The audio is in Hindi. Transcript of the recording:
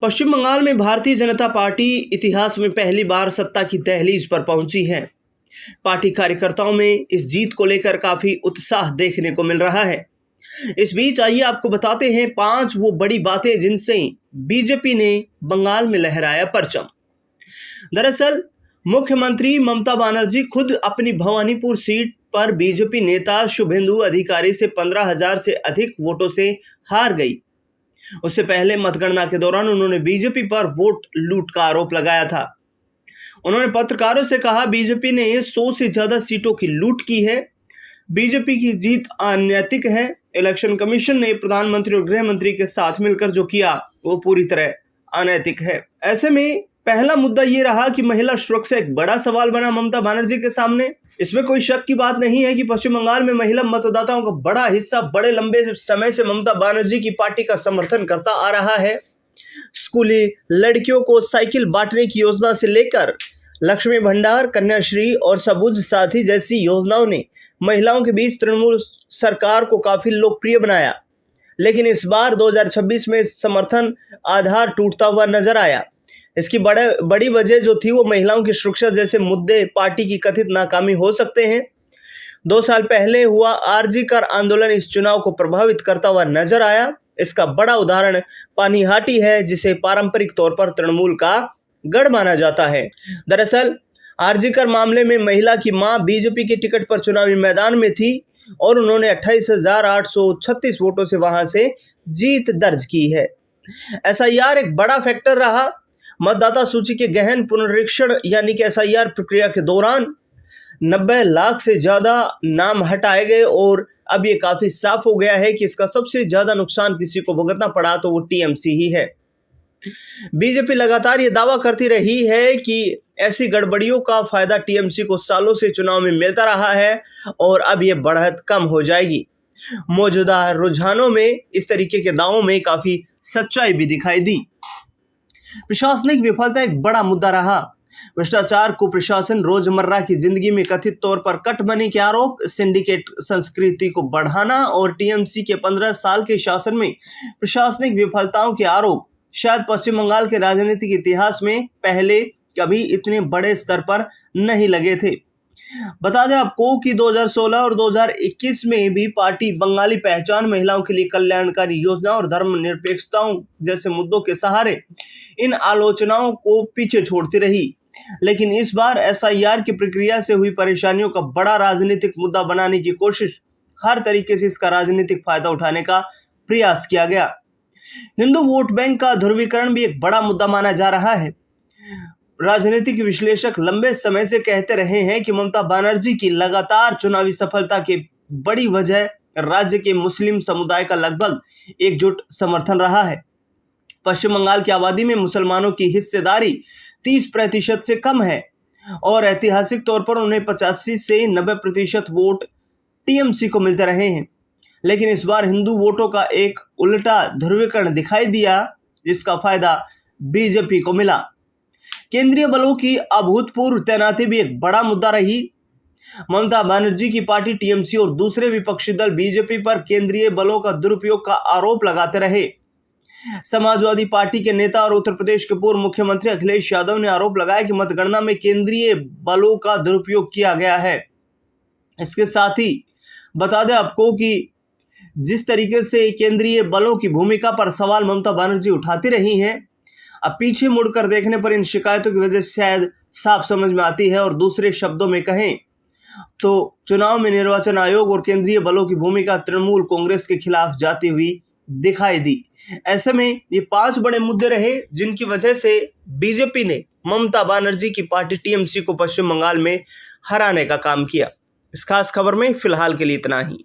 पश्चिम बंगाल में भारतीय जनता पार्टी इतिहास में पहली बार सत्ता की दहलीज पर पहुंची है। पार्टी कार्यकर्ताओं में इस जीत को लेकर काफी उत्साह देखने को मिल रहा है। इस बीच आइए आपको बताते हैं 5 वो बड़ी बातें जिनसे बीजेपी ने बंगाल में लहराया परचम। दरअसल मुख्यमंत्री ममता बनर्जी खुद अपनी भवानीपुर सीट पर बीजेपी नेता शुभेंदु अधिकारी से 15,000 से अधिक वोटों से हार गई। उससे पहले मतगणना के दौरान उन्होंने बीजेपी पर वोट लूट का आरोप लगाया था। उन्होंने पत्रकारों से कहा, बीजेपी ने 100 से ज्यादा सीटों की लूट की है। बीजेपी की जीत अनैतिक है। इलेक्शन कमीशन ने प्रधानमंत्री और गृह मंत्री के साथ मिलकर जो किया वो पूरी तरह अनैतिक है। ऐसे में पहला मुद्दा ये रहा कि महिला सुरक्षा एक बड़ा सवाल बना ममता बनर्जी के सामने। इसमें कोई शक की बात नहीं है कि पश्चिम बंगाल में महिला मतदाताओं का बड़ा हिस्सा बड़े लंबे समय से ममता बनर्जी की पार्टी का समर्थन करता आ रहा है। स्कूली लड़कियों को साइकिल बांटने की योजना से लेकर लक्ष्मी भंडार, कन्याश्री और सबुज साथी जैसी योजनाओं ने महिलाओं के बीच तृणमूल सरकार को काफी लोकप्रिय बनाया। लेकिन इस बार 2026 में समर्थन आधार टूटता हुआ नजर आया। इसकी बड़ी वजह जो थी वो महिलाओं की सुरक्षा जैसे मुद्दे पार्टी की कथित नाकामी हो सकते हैं। 2 साल पहले हुआ आरजी कर आंदोलन इस चुनाव को प्रभावित करता हुआ नजर आया। इसका बड़ा उदाहरण पानीहाटी है, जिसे पारंपरिक तौर पर तृणमूल का गढ़ माना जाता है। दरअसल आरजी कर मामले में महिला की मां बीजेपी के टिकट पर चुनावी मैदान में थी और उन्होंने 28,836 वोटों से वहां से जीत दर्ज की है। एसआईआर एक बड़ा फैक्टर रहा। मतदाता सूची के गहन पुनरीक्षण यानी कि एसआईआर प्रक्रिया के दौरान 90 लाख से ज्यादा नाम हटाए गए और अब ये काफी साफ हो गया है कि इसका सबसे ज्यादा नुकसान किसी को भुगतना पड़ा तो वो टीएमसी ही है। बीजेपी लगातार ये दावा करती रही है कि ऐसी गड़बड़ियों का फायदा टीएमसी को सालों से चुनाव में मिलता रहा है और अब ये बढ़त कम हो जाएगी। मौजूदा रुझानों में इस तरीके के दावों में काफी सच्चाई भी दिखाई दी। प्रशासनिक विफलता एक बड़ा मुद्दा रहा। भ्रष्टाचार, कुप्रशासन, रोजमर्रा की जिंदगी में कथित तौर पर कट मनी के आरोप, सिंडिकेट संस्कृति को बढ़ाना और टीएमसी के 15 साल के शासन में प्रशासनिक विफलताओं के आरोप शायद पश्चिम बंगाल के राजनीतिक इतिहास में पहले कभी इतने बड़े स्तर पर नहीं लगे थे। बता दें आपको कि 2016 और 2021 में भी पार्टी बंगाली पहचान, महिलाओं के लिए कल्याणकारी योजना और धर्मनिरपेक्षताओं जैसे मुद्दों के सहारे इन आलोचनाओं को पीछे छोड़ती रही। लेकिन इस बार एसआईआर की प्रक्रिया से हुई परेशानियों का बड़ा राजनीतिक मुद्दा बनाने की कोशिश, हर तरीके से इसका राजनीतिक फायदा उठाने का प्रयास किया गया। हिंदू वोट बैंक का ध्रुवीकरण भी एक बड़ा मुद्दा माना जा रहा है। राजनीतिक विश्लेषक लंबे समय से कहते रहे हैं कि ममता बनर्जी की लगातार चुनावी सफलता की बड़ी वजह राज्य के मुस्लिम समुदाय का लगभग एकजुट समर्थन रहा है। पश्चिम बंगाल की आबादी में मुसलमानों की हिस्सेदारी 30% से कम है और ऐतिहासिक तौर पर उन्हें 85 से 90% वोट टीएमसी को मिलते रहे हैं। लेकिन इस बार हिंदू वोटों का एक उल्टा ध्रुवीकरण दिखाई दिया, जिसका फायदा बीजेपी को मिला। केंद्रीय बलों की अभूतपूर्व तैनाती भी एक बड़ा मुद्दा रही। ममता बनर्जी की पार्टी टीएमसी और दूसरे विपक्षी दल बीजेपी पर केंद्रीय बलों का दुरुपयोग का आरोप लगाते रहे। समाजवादी पार्टी के नेता और उत्तर प्रदेश के पूर्व मुख्यमंत्री अखिलेश यादव ने आरोप लगाया कि मतगणना में केंद्रीय बलों का दुरुपयोग किया गया है। इसके साथ ही बता दें आपको कि जिस तरीके से केंद्रीय बलों की भूमिका पर सवाल ममता बनर्जी उठाती रही हैं, अब पीछे मुड़कर देखने पर इन शिकायतों की वजह शायद साफ समझ में आती है। और दूसरे शब्दों में कहें तो चुनाव में निर्वाचन आयोग और केंद्रीय बलों की भूमिका तृणमूल कांग्रेस के खिलाफ जाती हुई दिखाई दी। ऐसे में ये 5 बड़े मुद्दे रहे जिनकी वजह से बीजेपी ने ममता बनर्जी की पार्टी टीएमसी को पश्चिम बंगाल में हराने का काम किया। इस खास खबर में फिलहाल के लिए इतना ही।